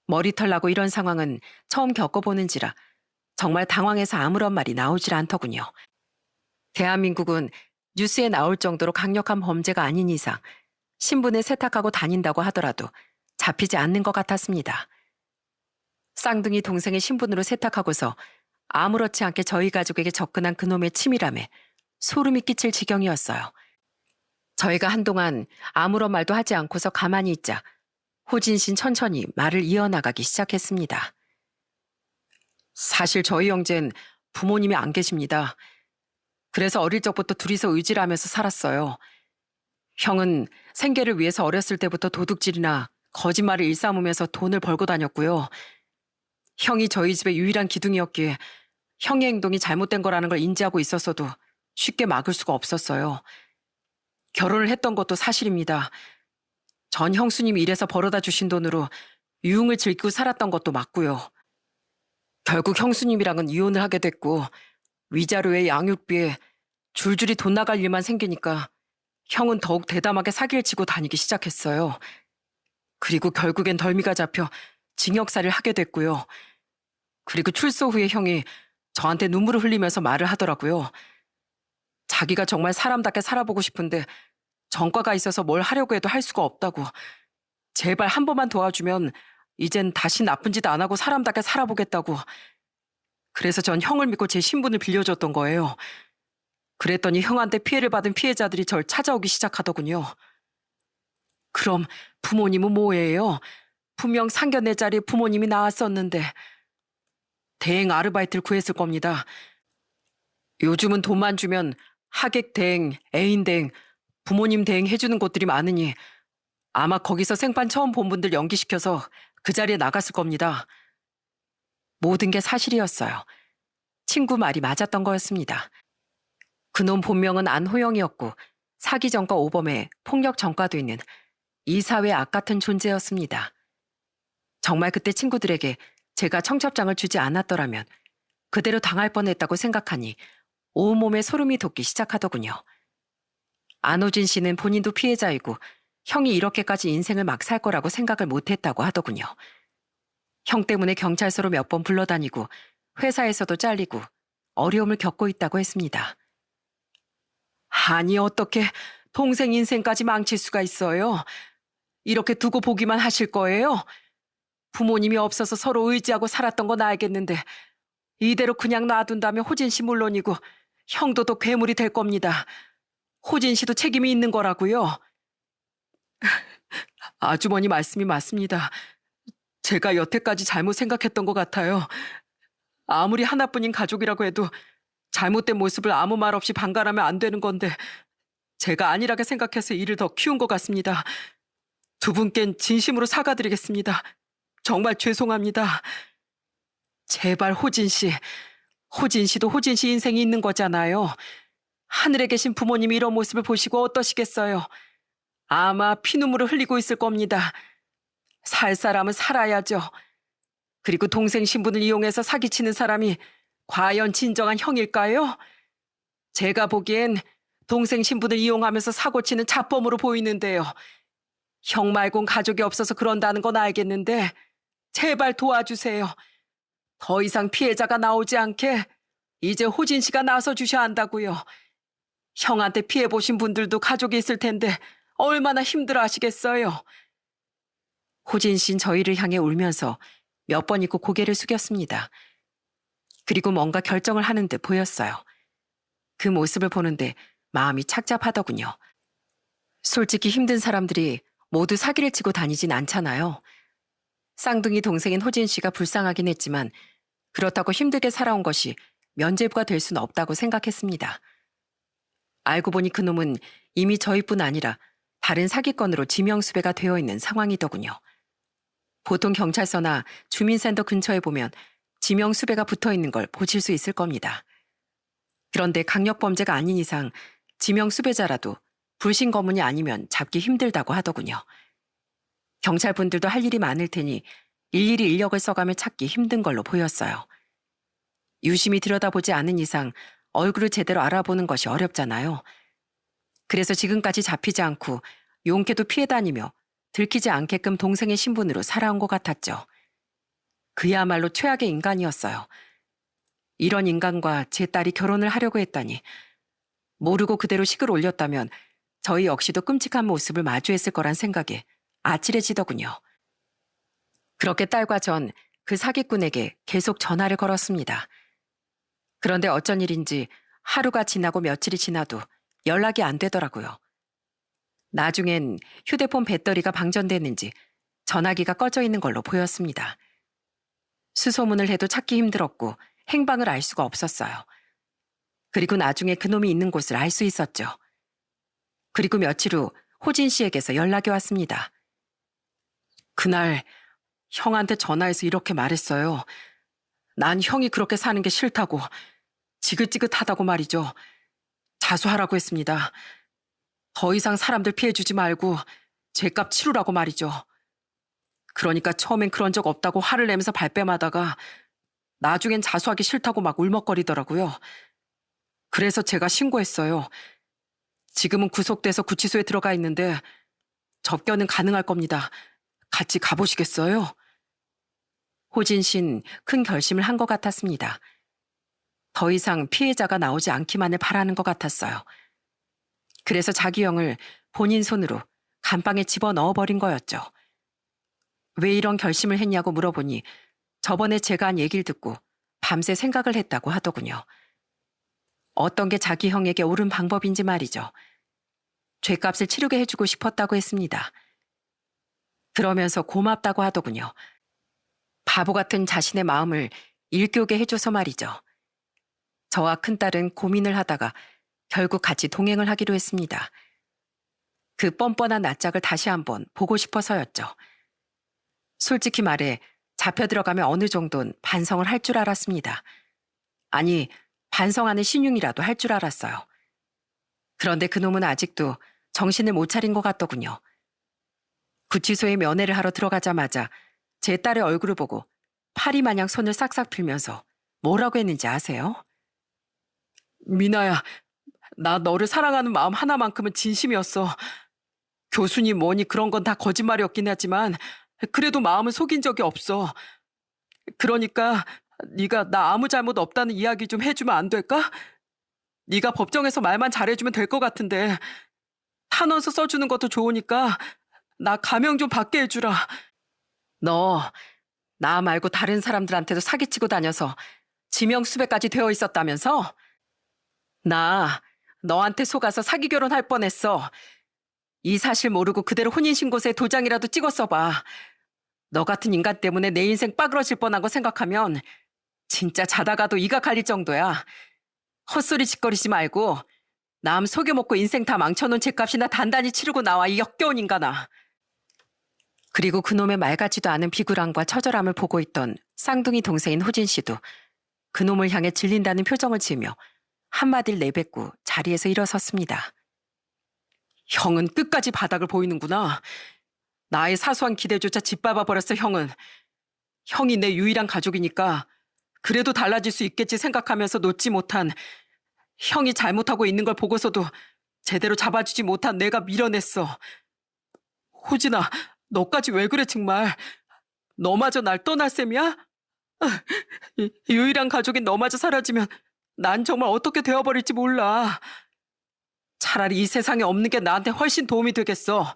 머리털 나고 이런 상황은 처음 겪어보는지라 정말 당황해서 아무런 말이 나오질 않더군요. 대한민국은 뉴스에 나올 정도로 강력한 범죄가 아닌 이상 신분을 세탁하고 다닌다고 하더라도 잡히지 않는 것 같았습니다. 쌍둥이 동생의 신분으로 세탁하고서 아무렇지 않게 저희 가족에게 접근한 그놈의 치밀함에 소름이 끼칠 지경이었어요. 저희가 한동안 아무런 말도 하지 않고서 가만히 있자 호진 씨는 천천히 말을 이어나가기 시작했습니다. 사실 저희 형제는 부모님이 안 계십니다. 그래서 어릴 적부터 둘이서 의지를 하면서 살았어요. 형은 생계를 위해서 어렸을 때부터 도둑질이나 거짓말을 일삼으면서 돈을 벌고 다녔고요. 형이 저희 집의 유일한 기둥이었기에 형의 행동이 잘못된 거라는 걸 인지하고 있었어도 쉽게 막을 수가 없었어요. 결혼을 했던 것도 사실입니다. 전 형수님이 일해서 벌어다 주신 돈으로 유흥을 즐기고 살았던 것도 맞고요. 결국 형수님이랑은 이혼을 하게 됐고 위자료에 양육비에 줄줄이 돈 나갈 일만 생기니까 형은 더욱 대담하게 사기를 치고 다니기 시작했어요. 그리고 결국엔 덜미가 잡혀 징역살이를 하게 됐고요. 그리고 출소 후에 형이 저한테 눈물을 흘리면서 말을 하더라고요. 자기가 정말 사람답게 살아보고 싶은데 전과가 있어서 뭘 하려고 해도 할 수가 없다고. 제발 한 번만 도와주면 이젠 다시 나쁜 짓 안 하고 사람답게 살아보겠다고. 그래서 전 형을 믿고 제 신분을 빌려줬던 거예요. 그랬더니 형한테 피해를 받은 피해자들이 절 찾아오기 시작하더군요. 그럼 부모님은 뭐예요? 분명 상견례 자리에 부모님이 나왔었는데. 대행 아르바이트를 구했을 겁니다. 요즘은 돈만 주면 하객 대행, 애인 대행, 부모님 대행 해주는 곳들이 많으니 아마 거기서 생판 처음 본 분들 연기시켜서 그 자리에 나갔을 겁니다. 모든 게 사실이었어요. 친구 말이 맞았던 거였습니다. 그놈 본명은 안호영이었고 사기 전과 오범에 폭력 전과도 있는 이 사회의 악 같은 존재였습니다. 정말 그때 친구들에게 제가 청첩장을 주지 않았더라면 그대로 당할 뻔했다고 생각하니 온몸에 소름이 돋기 시작하더군요. 안호진 씨는 본인도 피해자이고 형이 이렇게까지 인생을 막 살 거라고 생각을 못했다고 하더군요. 형 때문에 경찰서로 몇 번 불러다니고 회사에서도 잘리고 어려움을 겪고 있다고 했습니다. 아니, 어떻게 동생 인생까지 망칠 수가 있어요? 이렇게 두고 보기만 하실 거예요? 부모님이 없어서 서로 의지하고 살았던 건 알겠는데 이대로 그냥 놔둔다면 호진 씨 물론이고 형도 더 괴물이 될 겁니다. 호진 씨도 책임이 있는 거라고요. 아주머니 말씀이 맞습니다. 제가 여태까지 잘못 생각했던 것 같아요. 아무리 하나뿐인 가족이라고 해도 잘못된 모습을 아무 말 없이 방관하면 안 되는 건데 제가 안일하게 생각해서 일을 더 키운 것 같습니다. 두 분껜 진심으로 사과드리겠습니다. 정말 죄송합니다. 제발 호진 씨도 호진 씨 인생이 있는 거잖아요. 하늘에 계신 부모님이 이런 모습을 보시고 어떠시겠어요? 아마 피눈물을 흘리고 있을 겁니다. 살 사람은 살아야죠. 그리고 동생 신분을 이용해서 사기치는 사람이 과연 진정한 형일까요? 제가 보기엔 동생 신분을 이용하면서 사고치는 자범으로 보이는데요. 형 말곤 가족이 없어서 그런다는 건 알겠는데 제발 도와주세요. 더 이상 피해자가 나오지 않게 이제 호진 씨가 나서 주셔야 한다고요. 형한테 피해 보신 분들도 가족이 있을 텐데 얼마나 힘들어 하시겠어요. 호진 씨는 저희를 향해 울면서 몇 번 있고 고개를 숙였습니다. 그리고 뭔가 결정을 하는 듯 보였어요. 그 모습을 보는데 마음이 착잡하더군요. 솔직히 힘든 사람들이 모두 사기를 치고 다니진 않잖아요. 쌍둥이 동생인 호진 씨가 불쌍하긴 했지만 그렇다고 힘들게 살아온 것이 면죄부가 될 수는 없다고 생각했습니다. 알고 보니 그놈은 이미 저희뿐 아니라 다른 사기건으로 지명수배가 되어 있는 상황이더군요. 보통 경찰서나 주민센터 근처에 보면 지명수배가 붙어 있는 걸 보실 수 있을 겁니다. 그런데 강력범죄가 아닌 이상 지명수배자라도 불신 거문이 아니면 잡기 힘들다고 하더군요. 경찰분들도 할 일이 많을 테니 일일이 인력을 써가며 찾기 힘든 걸로 보였어요. 유심히 들여다보지 않은 이상 얼굴을 제대로 알아보는 것이 어렵잖아요. 그래서 지금까지 잡히지 않고 용케도 피해 다니며 들키지 않게끔 동생의 신분으로 살아온 것 같았죠. 그야말로 최악의 인간이었어요. 이런 인간과 제 딸이 결혼을 하려고 했다니 모르고 그대로 식을 올렸다면 저희 역시도 끔찍한 모습을 마주했을 거란 생각에 아찔해지더군요. 그렇게 딸과 전 그 사기꾼에게 계속 전화를 걸었습니다. 그런데 어쩐 일인지 하루가 지나고 며칠이 지나도 연락이 안 되더라고요. 나중엔 휴대폰 배터리가 방전됐는지 전화기가 꺼져 있는 걸로 보였습니다. 수소문을 해도 찾기 힘들었고 행방을 알 수가 없었어요. 그리고 나중에 그놈이 있는 곳을 알 수 있었죠. 그리고 며칠 후 호진 씨에게서 연락이 왔습니다. 그날 형한테 전화해서 이렇게 말했어요. 난 형이 그렇게 사는 게 싫다고, 지긋지긋하다고 말이죠. 자수하라고 했습니다. 더 이상 사람들 피해주지 말고 죄값 치르라고 말이죠. 그러니까 처음엔 그런 적 없다고 화를 내면서 발뺌하다가 나중엔 자수하기 싫다고 막 울먹거리더라고요. 그래서 제가 신고했어요. 지금은 구속돼서 구치소에 들어가 있는데 접견은 가능할 겁니다. 같이 가보시겠어요? 호진 씨는 큰 결심을 한 것 같았습니다. 더 이상 피해자가 나오지 않기만을 바라는 것 같았어요. 그래서 자기 형을 본인 손으로 감방에 집어넣어버린 거였죠. 왜 이런 결심을 했냐고 물어보니 저번에 제가 한 얘기를 듣고 밤새 생각을 했다고 하더군요. 어떤 게 자기 형에게 옳은 방법인지 말이죠. 죄값을 치르게 해주고 싶었다고 했습니다. 그러면서 고맙다고 하더군요. 바보 같은 자신의 마음을 일깨우게 해줘서 말이죠. 저와 큰딸은 고민을 하다가 결국 같이 동행을 하기로 했습니다. 그 뻔뻔한 낯짝을 다시 한번 보고 싶어서였죠. 솔직히 말해 잡혀 들어가면 어느 정도는 반성을 할 줄 알았습니다. 아니, 반성하는 신용이라도 할 줄 알았어요. 그런데 그놈은 아직도 정신을 못 차린 것 같더군요. 구치소에 면회를 하러 들어가자마자 제 딸의 얼굴을 보고 파리 마냥 손을 싹싹 빌면서 뭐라고 했는지 아세요? 미나야, 나 너를 사랑하는 마음 하나만큼은 진심이었어. 교수니 뭐니 그런 건 다 거짓말이었긴 하지만 그래도 마음은 속인 적이 없어. 그러니까 네가 나 아무 잘못 없다는 이야기 좀 해주면 안 될까? 네가 법정에서 말만 잘해주면 될 것 같은데 탄원서 써주는 것도 좋으니까 나 가명 좀 받게 해주라. 너 나 말고 다른 사람들한테도 사기치고 다녀서 지명수배까지 되어 있었다면서? 나 너한테 속아서 사기 결혼할 뻔했어. 이 사실 모르고 그대로 혼인신고서에 도장이라도 찍었어 봐. 너 같은 인간 때문에 내 인생 빠그러질 뻔한 거 생각하면 진짜 자다가도 이가 갈릴 정도야. 헛소리 짓거리지 말고 남 속여먹고 인생 다 망쳐놓은 죗값이나 단단히 치르고 나와 이 역겨운 인간아. 그리고 그놈의 말 같지도 않은 비굴함과 처절함을 보고 있던 쌍둥이 동생인 호진 씨도 그놈을 향해 질린다는 표정을 지으며 한마디를 내뱉고 자리에서 일어섰습니다. 형은 끝까지 바닥을 보이는구나. 나의 사소한 기대조차 짓밟아 버렸어, 형은. 형이 내 유일한 가족이니까 그래도 달라질 수 있겠지 생각하면서 놓지 못한, 형이 잘못하고 있는 걸 보고서도 제대로 잡아주지 못한 내가 밀어냈어. 호진아, 너까지 왜 그래 정말. 너마저 날 떠날 셈이야? 유일한 가족인 너마저 사라지면 난 정말 어떻게 되어버릴지 몰라. 차라리 이 세상에 없는 게 나한테 훨씬 도움이 되겠어.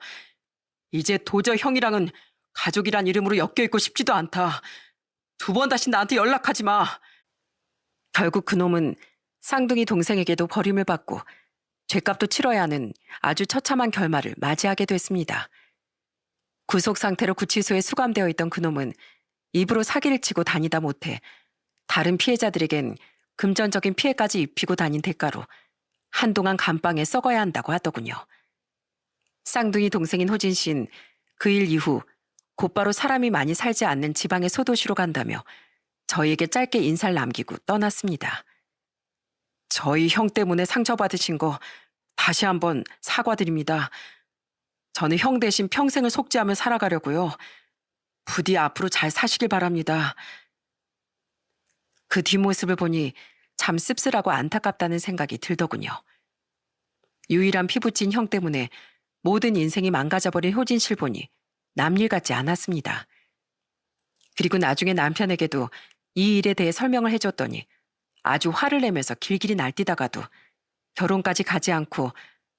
이제 도저히 형이랑은 가족이란 이름으로 엮여있고 싶지도 않다. 두 번 다시 나한테 연락하지 마. 결국 그놈은 쌍둥이 동생에게도 버림을 받고 죗값도 치러야 하는 아주 처참한 결말을 맞이하게 됐습니다. 구속 상태로 구치소에 수감되어 있던 그놈은 입으로 사기를 치고 다니다 못해 다른 피해자들에겐 금전적인 피해까지 입히고 다닌 대가로 한동안 감방에 썩어야 한다고 하더군요. 쌍둥이 동생인 호진 씨는 그 일 이후 곧바로 사람이 많이 살지 않는 지방의 소도시로 간다며 저희에게 짧게 인사를 남기고 떠났습니다. 저희 형 때문에 상처받으신 거 다시 한번 사과드립니다. 저는 형 대신 평생을 속죄하며 살아가려고요. 부디 앞으로 잘 사시길 바랍니다. 그 뒷모습을 보니 참 씁쓸하고 안타깝다는 생각이 들더군요. 유일한 피부찐 형 때문에 모든 인생이 망가져버린 호진 씨를 보니 남일 같지 않았습니다. 그리고 나중에 남편에게도 이 일에 대해 설명을 해줬더니 아주 화를 내면서 길길이 날뛰다가도 결혼까지 가지 않고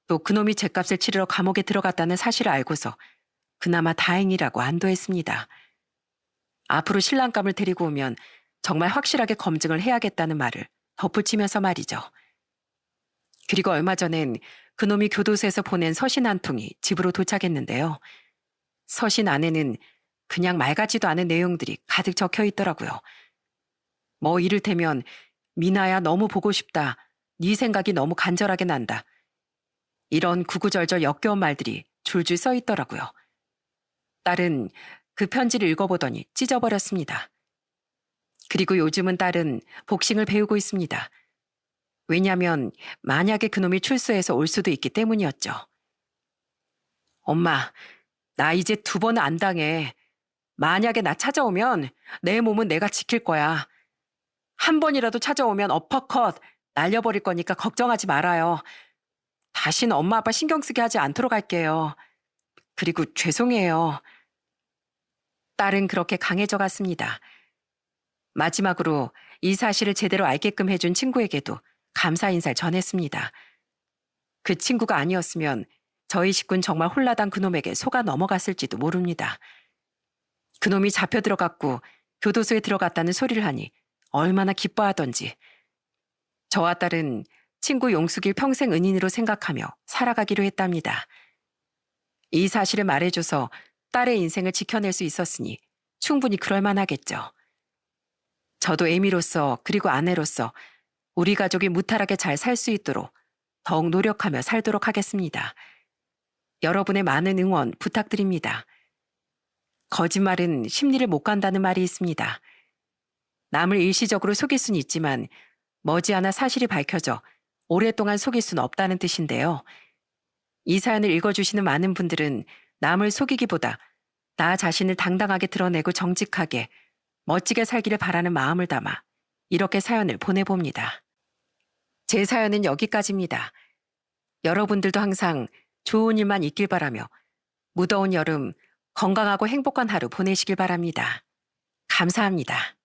또 그놈이 죗값을 치르러 감옥에 들어갔다는 사실을 알고서 그나마 다행이라고 안도했습니다. 앞으로 신랑감을 데리고 오면 정말 확실하게 검증을 해야겠다는 말을 덧붙이면서 말이죠. 그리고 얼마 전엔 그놈이 교도소에서 보낸 서신 한 통이 집으로 도착했는데요. 서신 안에는 그냥 말 같지도 않은 내용들이 가득 적혀 있더라고요. 뭐 이를테면 미나야 너무 보고 싶다. 네 생각이 너무 간절하게 난다. 이런 구구절절 역겨운 말들이 줄줄 써 있더라고요. 딸은 그 편지를 읽어보더니 찢어버렸습니다. 그리고 요즘은 딸은 복싱을 배우고 있습니다. 왜냐면 만약에 그놈이 출소해서 올 수도 있기 때문이었죠. 엄마, 나 이제 2번은 안 당해. 만약에 나 찾아오면 내 몸은 내가 지킬 거야. 한 번이라도 찾아오면 어퍼컷 날려버릴 거니까 걱정하지 말아요. 다시는 엄마 아빠 신경 쓰게 하지 않도록 할게요. 그리고 죄송해요. 딸은 그렇게 강해져 갔습니다. 마지막으로 이 사실을 제대로 알게끔 해준 친구에게도 감사 인사를 전했습니다. 그 친구가 아니었으면 저희 식구는 정말 홀라당 그놈에게 속아 넘어갔을지도 모릅니다. 그놈이 잡혀 들어갔고 교도소에 들어갔다는 소리를 하니 얼마나 기뻐하던지. 저와 딸은 친구 용숙일 평생 은인으로 생각하며 살아가기로 했답니다. 이 사실을 말해줘서 딸의 인생을 지켜낼 수 있었으니 충분히 그럴 만하겠죠. 저도 애미로서 그리고 아내로서 우리 가족이 무탈하게 잘 살 수 있도록 더욱 노력하며 살도록 하겠습니다. 여러분의 많은 응원 부탁드립니다. 거짓말은 심리를 못 간다는 말이 있습니다. 남을 일시적으로 속일 수는 있지만 머지않아 사실이 밝혀져 오랫동안 속일 수는 없다는 뜻인데요. 이 사연을 읽어주시는 많은 분들은 남을 속이기보다 나 자신을 당당하게 드러내고 정직하게 멋지게 살기를 바라는 마음을 담아 이렇게 사연을 보내봅니다. 제 사연은 여기까지입니다. 여러분들도 항상 좋은 일만 있길 바라며 무더운 여름 건강하고 행복한 하루 보내시길 바랍니다. 감사합니다.